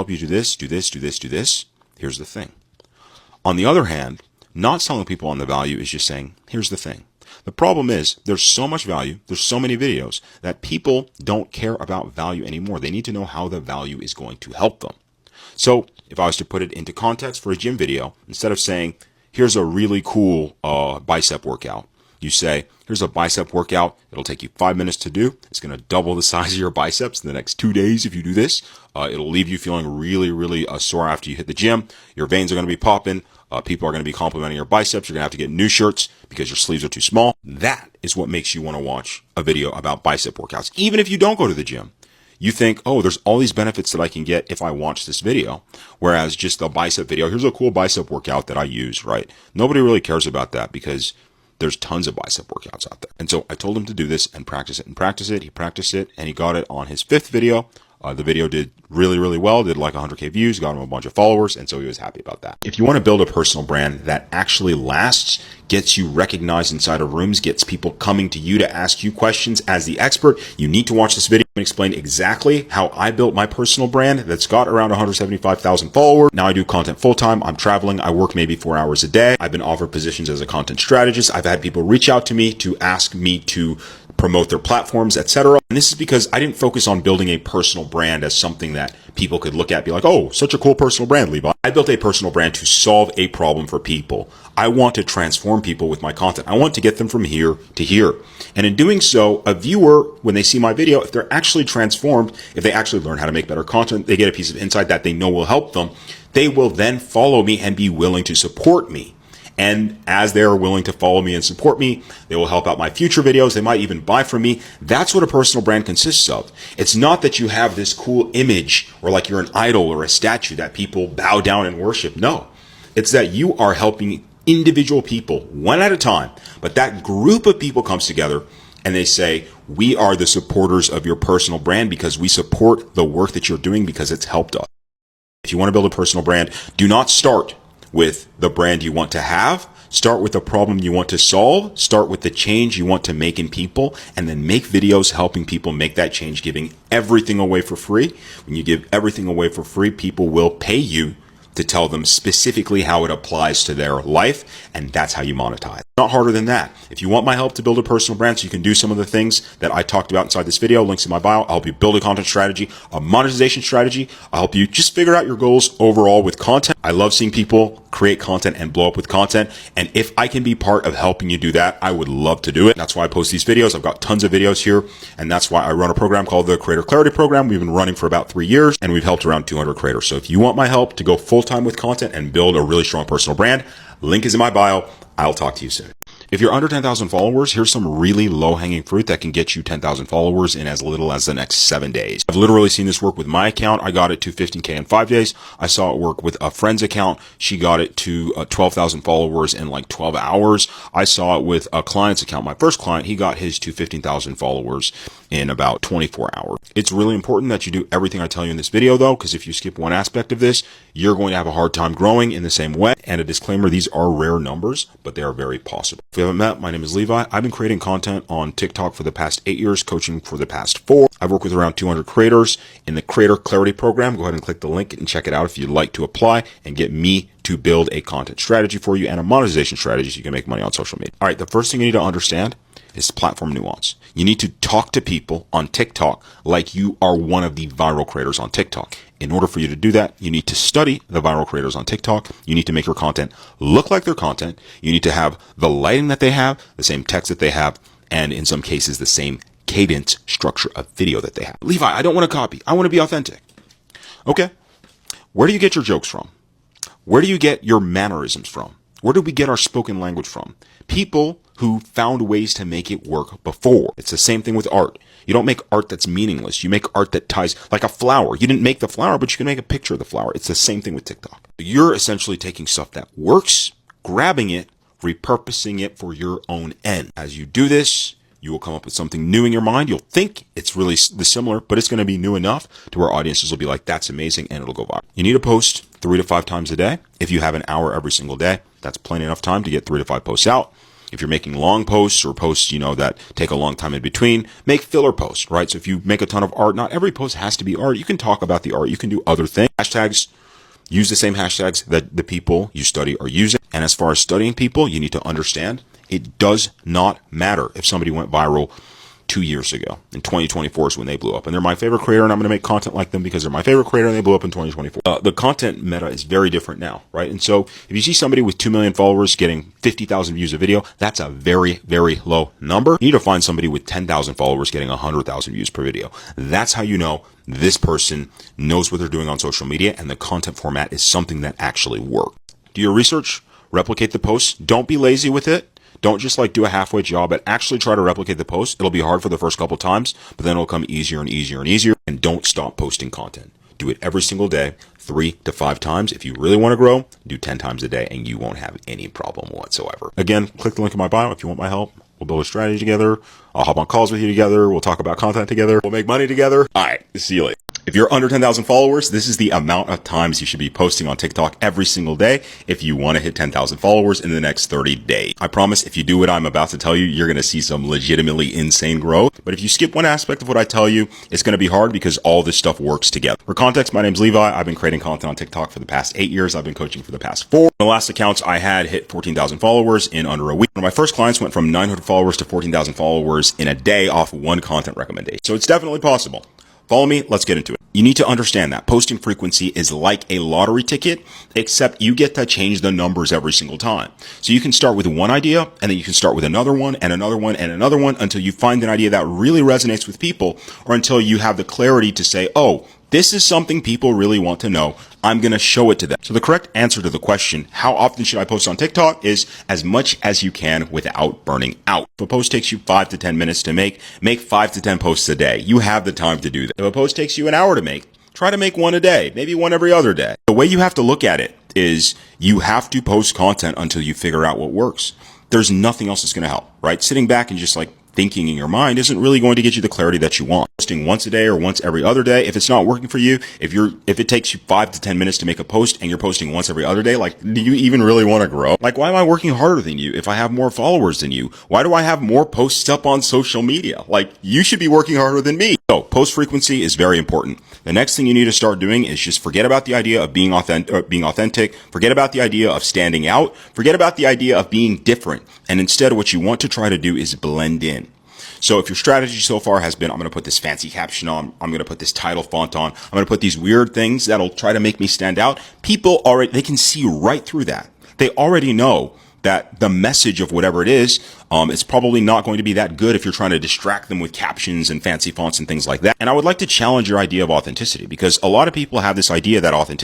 help you do this, do this, do this, do this. Here's the thing. On the other hand, not selling people on the value is just saying, here's the thing. The problem is there's so much value, there's so many videos that people don't care about value anymore. They need to know how the value is going to help them. So if I was to put it into context for a gym video, instead of saying, here's a really cool bicep workout, you say, here's a bicep workout. It'll take you 5 minutes to do. It's going to double the size of your biceps in the next 2 days if you do this. It'll leave you feeling really, really sore after you hit the gym. Your veins are going to be popping. People are going to be complimenting your biceps. You're going to have to get new shirts because your sleeves are too small. That is what makes you want to watch a video about bicep workouts. Even if you don't go to the gym, you think, oh, there's all these benefits that I can get if I watch this video. Whereas just the bicep video, here's a cool bicep workout that I use, right? Nobody really cares about that because there's tons of bicep workouts out there. And so I told him to do this and practice it and practice it. He practiced it and he got it on his 5th video. The video did really, really well, did like 100K views, got him a bunch of followers, and so he was happy about that. If you want to build a personal brand that actually lasts, gets you recognized inside of rooms, gets people coming to you to ask you questions as the expert, you need to watch this video and explain exactly how I built my personal brand that's got around 175,000 followers. Now I do content full-time. I'm traveling. I work maybe 4 hours a day. I've been offered positions as a content strategist. I've had people reach out to me to ask me to promote their platforms, etc. And this is because I didn't focus on building a personal brand as something that people could look at and be like, oh, such a cool personal brand, Levi. I built a personal brand to solve a problem for people. I want to transform people with my content. I want to get them from here to here. And in doing so, a viewer, when they see my video, if they're actually transformed, if they actually learn how to make better content, they get a piece of insight that they know will help them, they will then follow me and be willing to support me. And as they are willing to follow me and support me, they will help out my future videos. They might even buy from me. That's what a personal brand consists of. It's not that you have this cool image or like you're an idol or a statue that people bow down and worship. No, it's that you are helping individual people one at a time. But that group of people comes together and they say, we are the supporters of your personal brand because we support the work that you're doing because it's helped us. If you want to build a personal brand, do not start with the brand you want to have. Start with the problem you want to solve. Start with the change you want to make in people, and then make videos helping people make that change, giving everything away for free. When you give everything away for free, people will pay you to tell them specifically how it applies to their life, and that's how you monetize. Not harder than that. If you want my help to build a personal brand so you can do some of the things that I talked about inside this video, links in my bio, I'll help you build a content strategy, a monetization strategy. I'll help you just figure out your goals overall with content. I love seeing people create content and blow up with content. And if I can be part of helping you do that, I would love to do it. That's why I post these videos. I've got tons of videos here. And that's why I run a program called the Creator Clarity Program. We've been running for about 3 years and we've helped around 200 creators. So if you want my help to go full-time with content and build a really strong personal brand, link is in my bio. I'll talk to you soon. If you're under 10,000 followers, here's some really low-hanging fruit that can get you 10,000 followers in as little as the next 7 days. I've literally seen this work with my account. I got it to 15K in 5 days. I saw it work with a friend's account. She got it to 12,000 followers in like 12 hours. I saw it with a client's account. My first client, he got his to 15,000 followers in about 24 hours. It's really important that you do everything I tell you in this video though, because if you skip one aspect of this, you're going to have a hard time growing in the same way. And a disclaimer, these are rare numbers, but they are very possible. If you haven't met, my name is Levi. I've been creating content on TikTok for the past 8 years, coaching for the past 4. I've worked with around 200 creators in the Creator Clarity Program. Go ahead and click the link and check it out if you'd like to apply and get me to build a content strategy for you and a monetization strategy so you can make money on social media. All right, the first thing you need to understand is platform nuance. You need to talk to people on TikTok like you are one of the viral creators on TikTok. In order for you to do that, you need to study the viral creators on TikTok. You need to make your content look like their content. You need to have the lighting that they have, the same text that they have, and in some cases, the same cadence structure of video that they have. Levi, I don't want to copy. I want to be authentic. Okay. Where do you get your jokes from? Where do you get your mannerisms from? Where do we get our spoken language from? People who found ways to make it work before. It's the same thing with art. You don't make art that's meaningless. You make art that ties, like a flower. You didn't make the flower, but you can make a picture of the flower. It's the same thing with TikTok. You're essentially taking stuff that works, grabbing it, repurposing it for your own end. As you do this, you will come up with something new in your mind. You'll think it's really similar, but it's going to be new enough to where audiences will be like, that's amazing, and it'll go viral. You need to post 3 to 5 times a day. If you have an hour every single day, that's plenty enough time to get 3 to 5 posts out. If you're making long posts or posts, that take a long time in between, make filler posts, right? So if you make a ton of art, not every post has to be art. You can talk about the art. You can do other things. Hashtags, use the same hashtags that the people you study are using. And as far as studying people, you need to understand it does not matter if somebody went viral 2 years ago. In 2024 is when they blew up. And they're my favorite creator, and I'm going to make content like them because they're my favorite creator and they blew up in 2024. The content meta is very different now, right? And so if you see somebody with 2 million followers getting 50,000 views a video, that's a very, very low number. You need to find somebody with 10,000 followers getting 100,000 views per video. That's how you know this person knows what they're doing on social media and the content format is something that actually works. Do your research, replicate the posts. Don't be lazy with it. Don't just do a halfway job, but actually try to replicate the post. It'll be hard for the first couple times, but then it'll come easier and easier and easier. And don't stop posting content. Do it every single day, 3 to 5 times. If you really want to grow, do 10 times a day and you won't have any problem whatsoever. Again, click the link in my bio if you want my help. We'll build a strategy together. I'll hop on calls with you together. We'll talk about content together. We'll make money together. All right. See you later. If you're under 10,000 followers, this is the amount of times you should be posting on TikTok every single day if you want to hit 10,000 followers in the next 30 days. I promise if you do what I'm about to tell you, you're going to see some legitimately insane growth. But if you skip one aspect of what I tell you, it's going to be hard because all this stuff works together. For context, my name's Levi. I've been creating content on TikTok for the past 8 years. I've been coaching for the past 4. The last accounts I had hit 14,000 followers in under a week. One of my first clients went from 900 followers to 14,000 followers in a day off one content recommendation. So it's definitely possible. Follow me. Let's get into it. You need to understand that posting frequency is like a lottery ticket, except you get to change the numbers every single time. So you can start with one idea and then you can start with another one and another one and another one until you find an idea that really resonates with people or until you have the clarity to say, oh, this is something people really want to know. I'm going to show it to them. So the correct answer to the question, how often should I post on TikTok, is as much as you can without burning out. If a post takes you 5 to 10 minutes to make 5 to 10 posts a day. You have the time to do that. If a post takes you an hour to make, try to make one a day, maybe one every other day. The way you have to look at it is you have to post content until you figure out what works. There's nothing else that's going to help, right? Sitting back and just thinking in your mind isn't really going to get you the clarity that you want. Posting once a day or once every other day, if it's not working for you, if it takes you 5 to 10 minutes to make a post and you're posting once every other day, do you even really want to grow? Why am I working harder than you if I have more followers than you? Why do I have more posts up on social media? You should be working harder than me. So post frequency is very important. The next thing you need to start doing is just forget about the idea of being authentic, forget about the idea of standing out, forget about the idea of being different. And instead what you want to try to do is blend in. So if your strategy so far has been, I'm going to put this fancy caption on, I'm going to put this title font on, I'm going to put these weird things that'll try to make me stand out, people already, they can see right through that. They already know that the message of whatever it is probably not going to be that good if you're trying to distract them with captions and fancy fonts and things like that. And I would like to challenge your idea of authenticity because a lot of people have this idea that authenticity